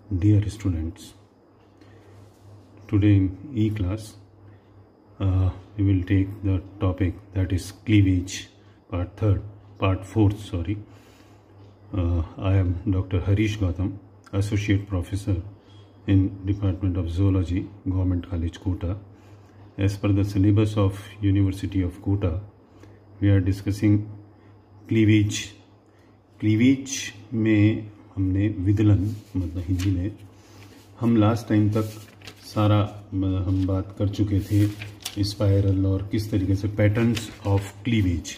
Dear students, today in E-class we will take the topic that is cleavage, part 4th, sorry. I am Dr. Harish Gautam, Associate Professor in Department of Zoology, Government College, Kota. As per the syllabus of University of Kota, we are discussing cleavage. Cleavage में हमने विदलन मतलब हिंदी में हम last time तक सारा हम बात कर चुके थे स्पाइरल और किस तरीके से पैटर्न्स ऑफ क्लीवेज।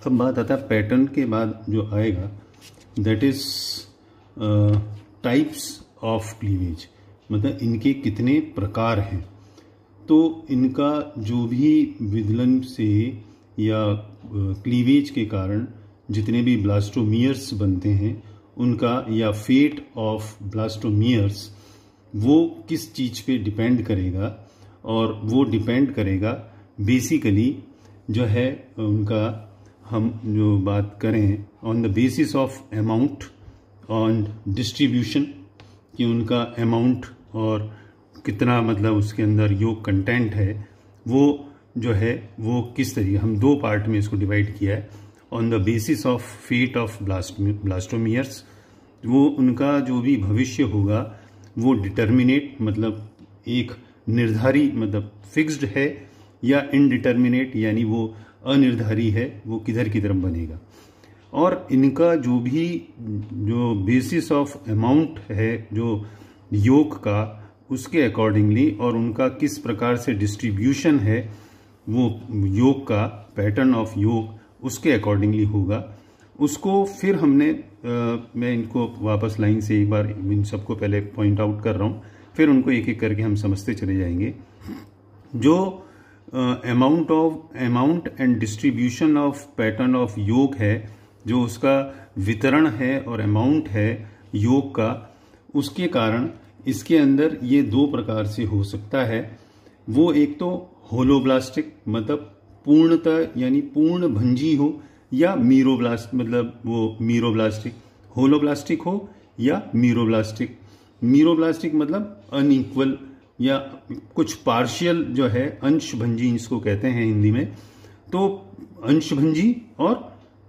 अब बात आता है पैटर्न के बाद जो आएगा that is types of cleavage, मतलब इनके कितने प्रकार हैं। तो इनका जो भी विदलन से या क्लीवेज के कारण जितने भी ब्लास्टोमियर्स बनते हैं उनका या फेट ऑफ ब्लास्टोमियर्स वो किस चीज़ पे डिपेंड करेगा, और वो डिपेंड करेगा बेसिकली जो है उनका हम जो बात करें on the basis of amount on distribution, कि उनका अमाउंट और कितना मतलब उसके अंदर योग कंटेंट है वो जो है वो किस तरीके, हम दो पार्ट में इसको डिवाइड किया है। On the basis of fate of blastomeres, वो उनका जो भी भविष्य होगा वो डिटर्मिनेट मतलब एक निर्धारी मतलब फिक्स्ड है, या इनडिटर्मिनेट यानी वो अनिर्धारी है, वो किधर की तरफ बनेगा। और इनका जो भी जो बेसिस ऑफ अमाउंट है जो योग का, उसके अकॉर्डिंगली और उनका किस प्रकार से डिस्ट्रीब्यूशन है वो योग का पैटर्न ऑफ योग उसके अकॉर्डिंगली होगा। उसको फिर हमने मैं इनको वापस लाइन से एक बार इन सबको पहले पॉइंट आउट कर रहा हूँ, फिर उनको एक एक करके हम समझते चले जाएंगे। जो amount and distribution of pattern of योग है, जो उसका वितरण है और अमाउंट है योग का, उसके कारण इसके अंदर ये दो प्रकार से हो सकता है। वो एक तो होलोब्लास्टिक मतलब पूर्णतः यानी पूर्ण भंजी हो, या मीरोब्लास्ट मतलब वो मीरोब्लास्टिक, होलोब्लास्टिक हो या मीरोब्लास्टिक। मीरोब्लास्टिक मतलब अनइक्वल या कुछ पार्शियल जो है, अंश भंजी इसको कहते हैं हिंदी में। तो अंश भंजी और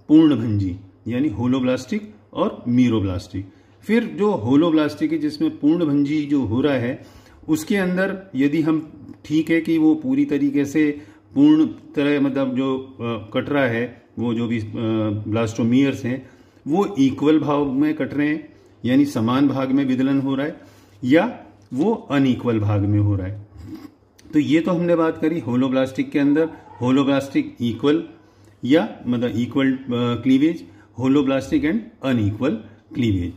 पूर्ण भंजी यानी होलोब्लास्टिक और मीरोब्लास्टिक। फिर जो होलोब्लास्टिक है जिसमें पूर्ण भंजी जो हो रहा है उसके अंदर यदि हम ठीक है कि वो पूरी तरीके से पूर्ण तरह मतलब जो कट रहा है, वो जो भी ब्लास्टोमियर्स हैं वो इक्वल भाग में कट रहे हैं यानी समान भाग में विदलन हो रहा है, या वो अनइक्वल भाग में हो रहा है। तो ये तो हमने बात करी होलोब्लास्टिक के अंदर, होलोब्लास्टिक इक्वल या मतलब equal cleavage, holoblastic and unequal cleavage.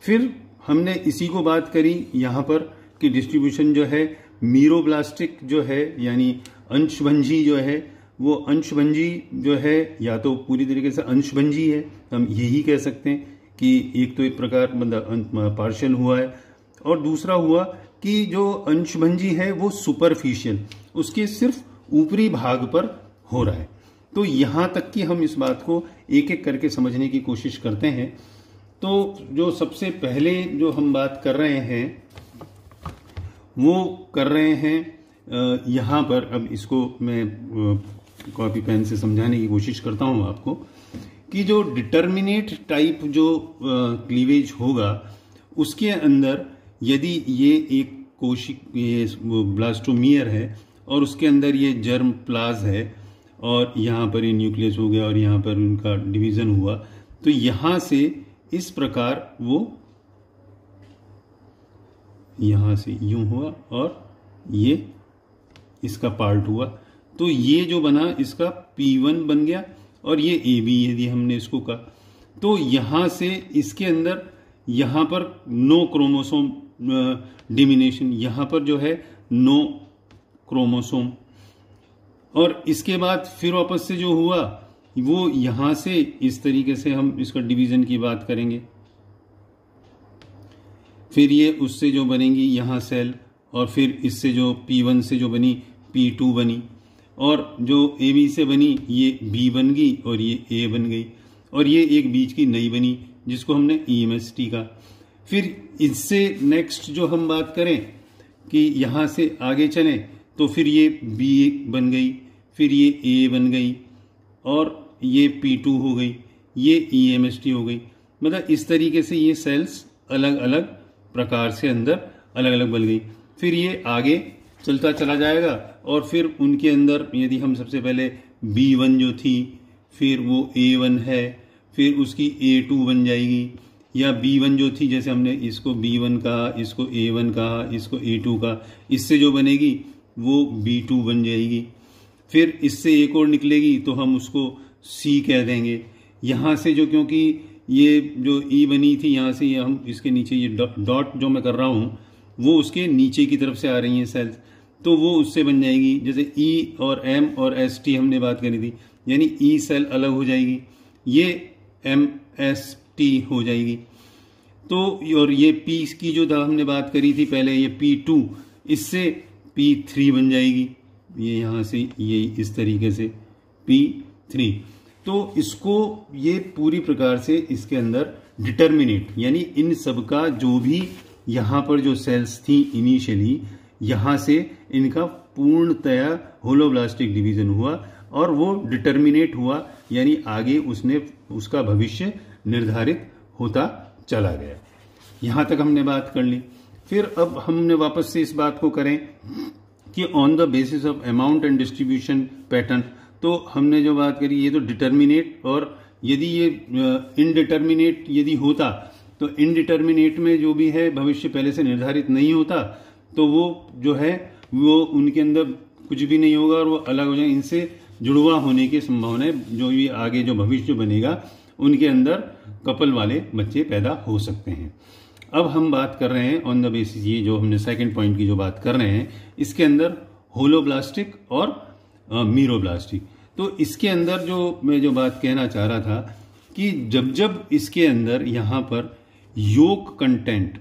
फिर हमने इसी को बात करी यहाँ पर कि डिस्ट्रीब्यूशन जो है मीरोब्लास्टिक जो है यानी अंशभंजी जो है, वो अंशभंजी जो है या तो पूरी तरीके से अंशभंजी है, हम यही कह सकते हैं कि एक तो एक प्रकार मतलब पार्शियल हुआ है, और दूसरा हुआ कि जो अंशभंजी है वो सुपरफिशियल उसके सिर्फ ऊपरी भाग पर हो रहा है। तो यहां तक कि हम इस बात को एक एक करके समझने की कोशिश करते हैं। तो जो सबसे पहले जो हम बात कर रहे हैं वो कर रहे हैं यहाँ पर, अब इसको मैं कॉपी पेन से समझाने की कोशिश करता हूँ आपको, कि जो डिटर्मिनेट टाइप जो क्लीवेज होगा उसके अंदर यदि ये एक कोशिक ये ब्लास्टोमियर है और उसके अंदर ये जर्म प्लाज है और यहाँ पर ये न्यूक्लियस हो गया और यहाँ पर उनका डिवीजन हुआ, तो यहाँ से इस प्रकार वो यहाँ से यूं हुआ और ये इसका पार्ट हुआ। तो ये जो बना इसका P1 बन गया और ये AB यदि हमने इसको कहा, तो यहाँ से इसके अंदर यहाँ पर नो क्रोमोसोम डिमिनेशन, यहाँ पर जो है नो क्रोमोसोम। और इसके बाद फिर वापस से जो हुआ वो यहाँ से इस तरीके से हम इसका डिवीजन की बात करेंगे। फिर ये उससे जो बनेंगी यहाँ सेल, और फिर इससे जो P1 से जो बनी P2 बनी, और जो AB से बनी ये B बन गई और ये A बन गई, और ये एक बीच की नई बनी जिसको हमने EMST का। फिर इससे नेक्स्ट जो हम बात करें कि यहां से आगे चलें तो फिर ये बी बन गई, फिर ये ए बन गई और ये P2 हो गई, ये EMST हो गई। मतलब इस तरीके से ये सेल्स अलग अलग प्रकार से अंदर अलग अलग बन गई। फिर ये आगे चलता चला जाएगा और फिर उनके अंदर यदि हम सबसे पहले B1 जो थी फिर वो A1 है, फिर उसकी A2 बन जाएगी, या B1 जो थी जैसे हमने इसको B1 कहा, इसको A1 कहा, इसको A2 कहा, इससे जो बनेगी वो B2 बन जाएगी। फिर इससे एक और निकलेगी तो हम उसको C कह देंगे। यहाँ से जो, क्योंकि ये जो E बनी थी यहाँ से, ये हम इसके नीचे ये डॉट जो मैं कर रहा हूँ वो उसके नीचे की तरफ से आ रही हैं सेल्स, तो वो उससे बन जाएगी। जैसे E और M और ST हमने बात करी थी, यानी E सेल अलग हो जाएगी, ये MST हो जाएगी। तो और ये P की जो हमने बात करी थी पहले, ये P2, इससे P3 बन जाएगी, ये यहाँ से ये इस तरीके से P3। तो इसको ये पूरी प्रकार से इसके अंदर डिटर्मिनेट, यानी इन सब का जो भी यहाँ पर जो सेल्स थी इनिशियली, यहाँ से इनका पूर्णतया होलोब्लास्टिक डिवीजन हुआ और वो डिटर्मिनेट हुआ, यानी आगे उसका भविष्य निर्धारित होता चला गया। यहाँ तक हमने बात कर ली। फिर अब हमने वापस से इस बात को करें कि on the basis of amount and distribution pattern, तो हमने जो बात करी ये तो डिटर्मिनेट, और यदि ये इनडिटर्मिनेट यदि होता तो इनडिटर्मिनेट में जो भी है भविष्य पहले से निर्धारित नहीं होता, तो वो जो है वो उनके अंदर कुछ भी नहीं होगा और वो अलग हो जाएंगे। इनसे जुड़वा होने की संभावना है, जो भी आगे जो भविष्य बनेगा उनके अंदर कपल वाले बच्चे पैदा हो सकते हैं। अब हम बात कर रहे हैं ऑन द बेसिस, ये जो हमने सेकंड पॉइंट की जो बात कर रहे हैं, इसके अंदर होलोब्लास्टिक और मीरोब्लास्टिक। तो इसके अंदर जो मैं जो बात कहना चाह रहा था कि जब जब इसके अंदर यहां पर योक कंटेंट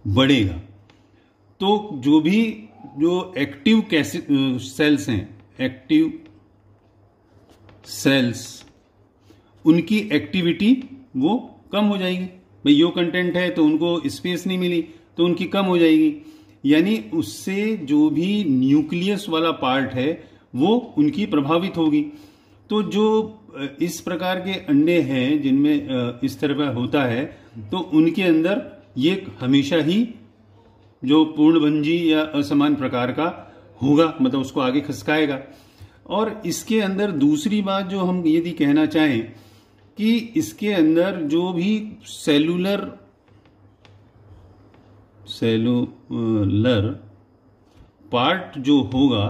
बढ़ेगा तो जो एक्टिव सेल्स हैं, एक्टिव सेल्स, उनकी एक्टिविटी वो कम हो जाएगी। भाई यो कंटेंट है तो उनको स्पेस नहीं मिली तो उनकी कम हो जाएगी, यानी उससे जो भी न्यूक्लियस वाला पार्ट है वो उनकी प्रभावित होगी। तो जो इस प्रकार के अंडे हैं जिनमें इस तरह का होता है, तो उनके अंदर ये हमेशा ही जो पूर्णभंजी या असमान प्रकार का होगा, मतलब उसको आगे खसकाएगा। और इसके अंदर दूसरी बात जो हम यदि कहना चाहें कि इसके अंदर जो भी सेलुलर पार्ट जो होगा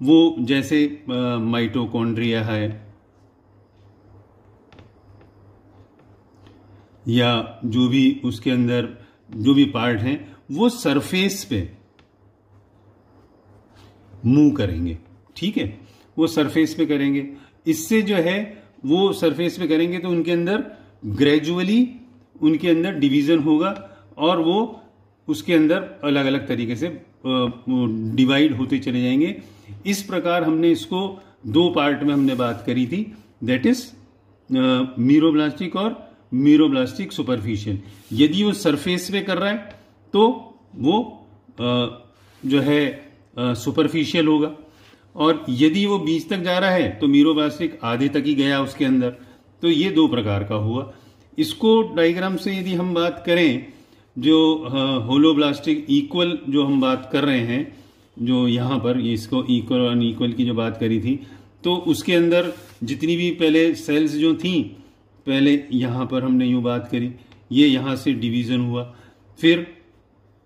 वो जैसे माइटोकॉन्ड्रिया है या जो भी उसके अंदर जो भी पार्ट हैं वो सरफेस पे मूव करेंगे। ठीक है, वो सरफेस पे करेंगे। इससे जो है वो सरफेस पे करेंगे तो उनके अंदर ग्रेजुअली उनके अंदर डिवीजन होगा और वो उसके अंदर अलग अलग तरीके से डिवाइड होते चले जाएंगे। इस प्रकार हमने इसको दो पार्ट में हमने बात करी थी, दैट इज मीरोब्लास्टिक और मीरोब्लास्टिक सुपरफिशियल। यदि वो सरफेस पे कर रहा है तो वो जो है सुपरफिशियल होगा, और यदि वो बीच तक जा रहा है तो मीरोब्लास्टिक आधे तक ही गया उसके अंदर। तो ये दो प्रकार का हुआ। इसको डायग्राम से यदि हम बात करें, जो होलोब्लास्टिक इक्वल जो हम बात कर रहे हैं, जो यहाँ पर ये इसको इक्वल और अनइक्वल की जो बात करी थी, तो उसके अंदर जितनी भी पहले सेल्स जो थी, पहले यहाँ पर हमने यूँ बात करी, ये यहाँ से डिवीज़न हुआ, फिर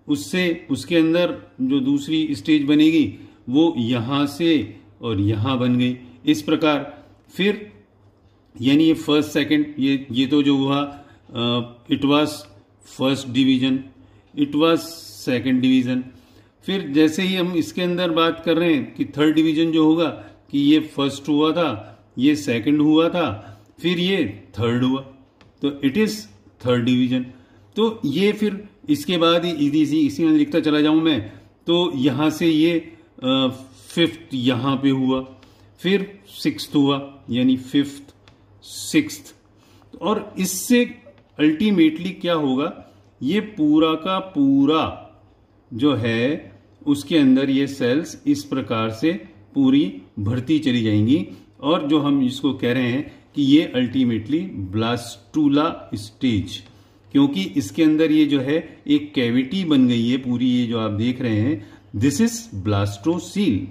उससे उसके अंदर जो दूसरी स्टेज बनेगी वो यहाँ से और यहाँ बन गई। इस प्रकार फिर यानी ये फर्स्ट सेकंड, ये तो जो हुआ it was first division, it was second division. फिर जैसे ही हम इसके अंदर बात कर रहे हैं कि थर्ड डिवीजन जो होगा कि ये फर्स्ट हुआ था, ये सेकंड हुआ था, फिर ये थर्ड हुआ, तो इट इज थर्ड डिवीजन। तो ये फिर इसके बाद इसी में लिखता चला जाऊं मैं, तो यहां से ये फिफ्थ यहां पे हुआ, फिर सिक्स्थ हुआ, यानी फिफ्थ सिक्स्थ। और इससे अल्टीमेटली क्या होगा, ये पूरा का पूरा जो है उसके अंदर ये सेल्स इस प्रकार से पूरी भरती चली जाएंगी, और जो हम इसको कह रहे हैं कि ये अल्टीमेटली ब्लास्टूला स्टेज, क्योंकि इसके अंदर ये जो है एक कैविटी बन गई है पूरी, ये जो आप देख रहे हैं, दिस इज ब्लास्टोसील।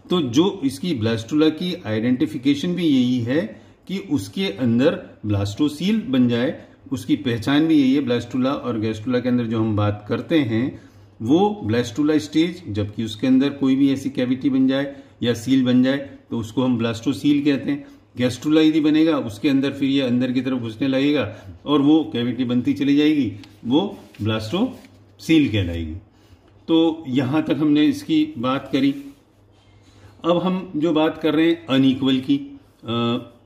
तो जो इसकी ब्लास्टूला की आइडेंटिफिकेशन भी यही है कि उसके अंदर ब्लास्टोसील बन जाए, उसकी पहचान भी यही है। ब्लास्टूला और गैस्टूला के अंदर जो हम बात करते हैं वो ब्लास्टूला स्टेज, जबकि उसके अंदर कोई भी ऐसी कैविटी बन जाए या सील बन जाए तो उसको हम ब्लास्टोसील कहते हैं। गैस्टूला यदि बनेगा उसके अंदर फिर ये अंदर की तरफ घुसने लगेगा और वो कैविटी बनती चली जाएगी, वो ब्लास्टोसील कहलाएगी। तो यहां तक हमने इसकी बात करी। अब हम जो बात कर रहे हैं अनइक्वल की,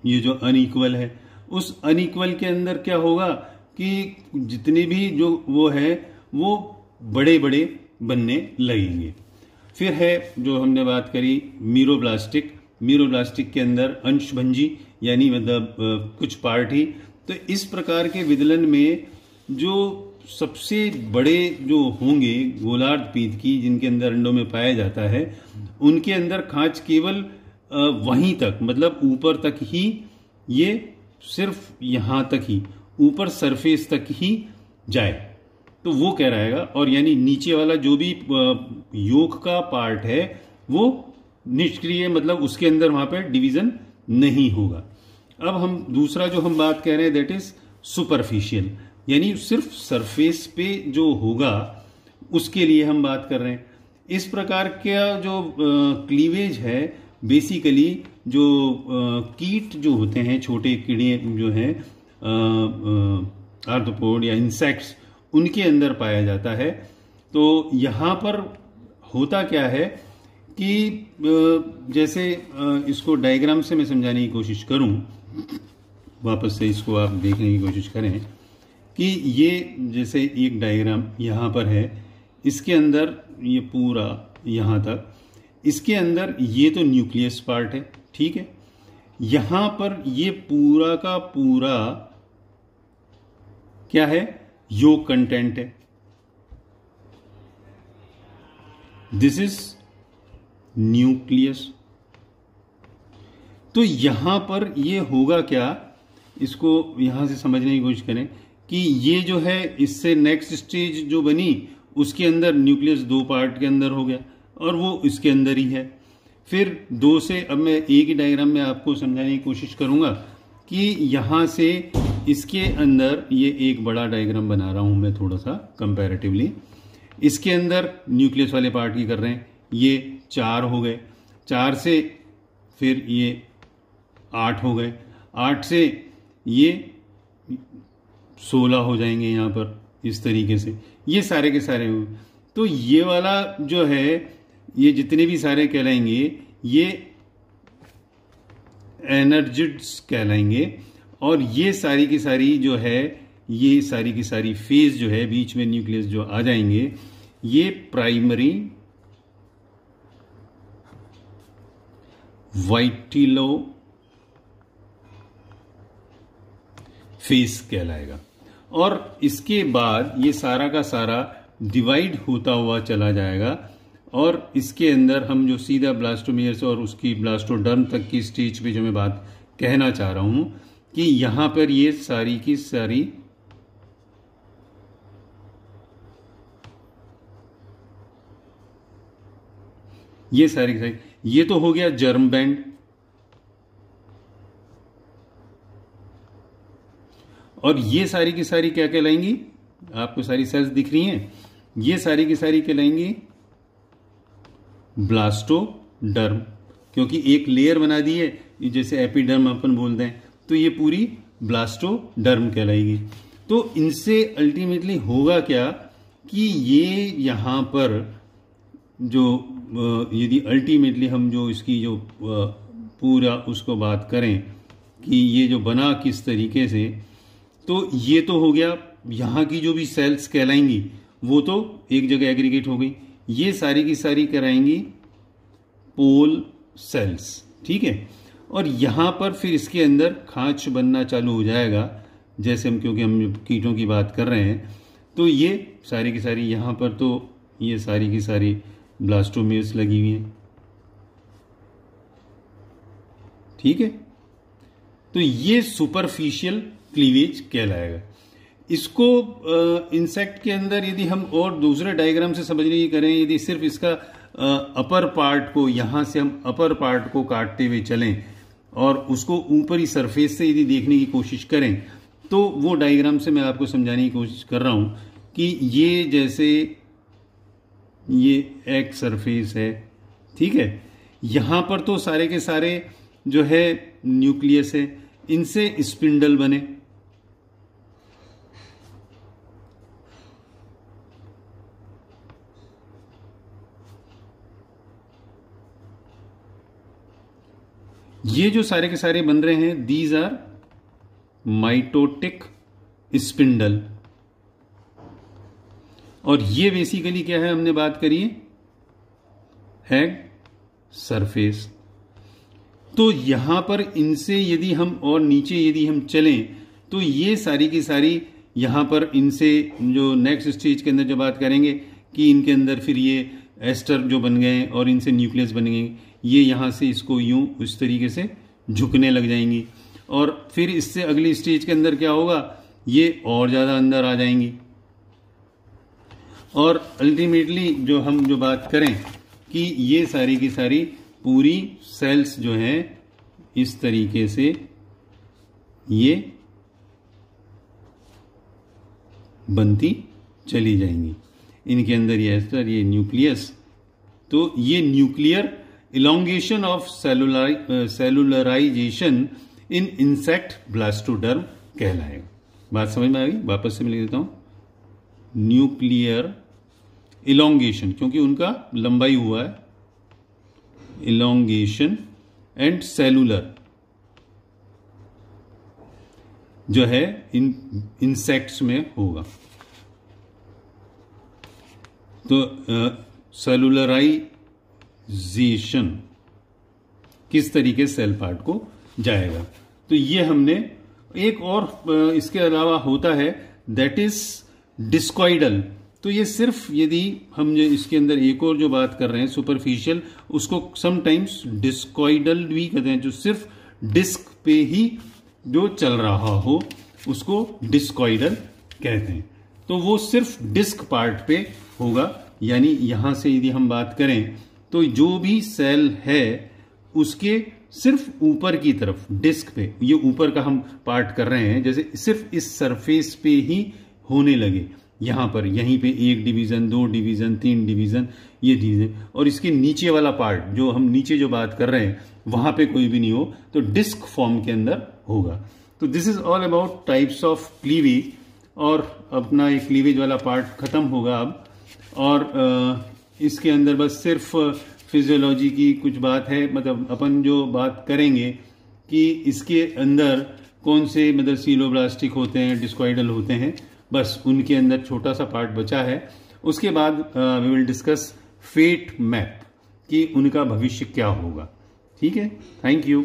ये जो अनइक्वल है, उस अनइक्वल के अंदर क्या होगा कि जितने भी जो वो है वो बड़े बड़े बनने लगेंगे। फिर है जो हमने बात करी मीरोब्लास्टिक। मीरोब्लास्टिक के अंदर अंशभंजी यानी मतलब कुछ पार्ट ही। तो इस प्रकार के विदलन में जो सबसे बड़े जो होंगे गोलार्ध पीत की, जिनके अंदर अंडों में पाया जाता है, उनके अंदर खांच केवल वहीं तक, मतलब ऊपर तक ही, ये सिर्फ यहां तक ही, ऊपर सरफेस तक ही जाए तो वो कह रहेगा। और यानी नीचे वाला जो भी योक का पार्ट है वो निष्क्रिय, मतलब उसके अंदर वहां पे डिवीजन नहीं होगा। अब हम दूसरा जो हम बात कह रहे हैं दैट इज सुपरफिशियल, यानी सिर्फ सरफेस पे जो होगा उसके लिए हम बात कर रहे हैं। इस प्रकार का जो क्लीवेज है, बेसिकली जो कीट जो होते हैं, छोटे कीड़े जो हैं आर्थ्रोपोड या इंसेक्ट्स, उनके अंदर पाया जाता है। तो यहां पर होता क्या है कि जैसे इसको डायग्राम से मैं समझाने की कोशिश करूं, वापस से इसको आप देखने की कोशिश करें कि ये जैसे एक डायग्राम यहां पर है, इसके अंदर ये पूरा यहां तक, इसके अंदर ये तो न्यूक्लियस पार्ट है, ठीक है। यहां पर ये पूरा का पूरा क्या है, योक कंटेंट है। This is nucleus. तो यहां पर ये होगा क्या, इसको यहां से समझने की कोशिश करें कि ये जो है इससे नेक्स्ट स्टेज जो बनी उसके अंदर न्यूक्लियस दो पार्ट के अंदर हो गया और वो इसके अंदर ही है। फिर दो से, अब मैं एक ही डायग्राम में आपको समझाने की कोशिश करूंगा कि यहां से इसके अंदर, ये एक बड़ा डायग्राम बना रहा हूं मैं थोड़ा सा कंपैरेटिवली, इसके अंदर न्यूक्लियस वाले पार्ट की कर रहे हैं, ये 4 हो गए, 4 से फिर ये 8 हो गए, 8 से ये 16 हो जाएंगे यहां पर, इस तरीके से ये सारे के सारे हुए। तो ये वाला जो है, ये जितने भी सारे कहलाएंगे ये एनर्जिड्स कहलाएंगे। और ये सारी की सारी जो है, ये सारी की सारी फेज जो है बीच में न्यूक्लियस जो आ जाएंगे, ये प्राइमरी वाइटिलो फेज कहलाएगा। और इसके बाद ये सारा का सारा डिवाइड होता हुआ चला जाएगा और इसके अंदर हम जो सीधा ब्लास्टोमेयर और उसकी ब्लास्टोडर्म तक की स्टेज पे जो मैं बात कहना चाह रहा हूं कि यहां पर ये सारी की सारी ये सारी की सारी, ये तो हो गया जर्म बैंड। और ये सारी की सारी क्या कहलाएंगी, आपको सारी सेल्स दिख रही हैं, ये सारी की सारी कहलाएंगी ब्लास्टोडर्म, क्योंकि एक लेयर बना दी है, जैसे एपिडर्म अपन बोलते हैं, तो ये पूरी ब्लास्टोडर्म कहलाएगी। तो इनसे अल्टीमेटली होगा क्या कि ये यहां पर जो यदि अल्टीमेटली हम जो इसकी जो पूरा उसको बात करें कि ये जो बना किस तरीके से, तो ये तो हो गया, यहां की जो भी सेल्स कहलाएंगी वो तो एक जगह एग्रीगेट हो गई। ये सारी की सारी कराएंगी पोल सेल्स, ठीक है। और यहाँ पर फिर इसके अंदर खांच बनना चालू हो जाएगा, जैसे हम, क्योंकि हम कीटों की बात कर रहे हैं, तो ये सारी की सारी यहाँ पर तो ये सारी की सारी ब्लास्टोमेल्स लगी हुई हैं, ठीक है। तो ये सुपरफिशियल क्लीवेज कहलाएगा। इसको इंसेक्ट के अंदर यदि हम और दूसरे डायग्राम से समझने की करें, यदि सिर्फ इसका अपर पार्ट को, यहाँ से हम अपर पार्ट को काटते हुए चलें और उसको ऊपरी सरफेस से यदि देखने की कोशिश करें, तो वो डायग्राम से मैं आपको समझाने की कोशिश कर रहा हूँ कि ये जैसे ये एक सरफेस है, ठीक है। यहाँ पर तो सारे के सारे जो है न्यूक्लियस है, इनसे स्पिंडल बने, ये जो सारे के सारे बन रहे हैं, दीज आर माइटोटिक स्पिंडल। और ये बेसिकली क्या है, हमने बात करी है सरफेस। तो यहां पर इनसे यदि हम और नीचे यदि हम चलें, तो ये सारी की सारी यहां पर इनसे जो नेक्स्ट स्टेज के अंदर जो बात करेंगे कि इनके अंदर फिर ये एस्टर जो बन गए और इनसे न्यूक्लियस बन गए, ये यहाँ से इसको यूं इस तरीके से झुकने लग जाएंगी। और फिर इससे अगली स्टेज के अंदर क्या होगा, ये और ज़्यादा अंदर आ जाएंगी। और अल्टीमेटली जो हम जो बात करें कि ये सारी की सारी पूरी सेल्स जो हैं इस तरीके से ये बनती चली जाएंगी। इनके अंदर ये एस्टर, ये न्यूक्लियस, तो ये nuclear elongation of cellularisation in insect blastoderm कहलाएगा। बात समझ में आ गई? वापस से मैं लिख देता हूं, न्यूक्लियर इलोंगेशन, क्योंकि उनका लंबाई हुआ है, इलोंगेशन एंड सेलुलर जो है इन इंसेक्ट्स में होगा। तो सेलुलराइजेशन किस तरीके सेल पार्ट को जाएगा, तो ये हमने एक और इसके अलावा होता है, दैट इज डिस्कॉइडल। तो ये सिर्फ यदि हम जो इसके अंदर एक और जो बात कर रहे हैं सुपरफिशियल, उसको समटाइम्स डिस्कॉइडल भी कहते हैं, जो सिर्फ डिस्क पे ही जो चल रहा हो उसको डिस्कॉइडल कहते हैं। तो वो सिर्फ डिस्क पार्ट पे होगा, यानी यहां से यदि हम बात करें तो जो भी सेल है उसके सिर्फ ऊपर की तरफ डिस्क पे, ये ऊपर का हम पार्ट कर रहे हैं, जैसे सिर्फ इस सरफेस पे ही होने लगे, यहां पर यहीं पे 1 डिवीजन, 2 डिवीजन, 3 डिवीजन, ये डिवीजन, और इसके नीचे वाला पार्ट जो हम नीचे जो बात कर रहे हैं वहां पे कोई भी नहीं हो, तो डिस्क फॉर्म के अंदर होगा। तो this is all about types of cleavage, और अपना ये क्लीवेज वाला पार्ट खत्म होगा अब। और इसके अंदर बस सिर्फ फिजियोलॉजी की कुछ बात है, मतलब अपन जो बात करेंगे कि इसके अंदर कौन से मतलब सीलोब्लास्टिक होते हैं, डिस्कॉइडल होते हैं, बस उनके अंदर छोटा सा पार्ट बचा है। उसके बाद we will discuss fate map कि उनका भविष्य क्या होगा। ठीक है, थैंक यू।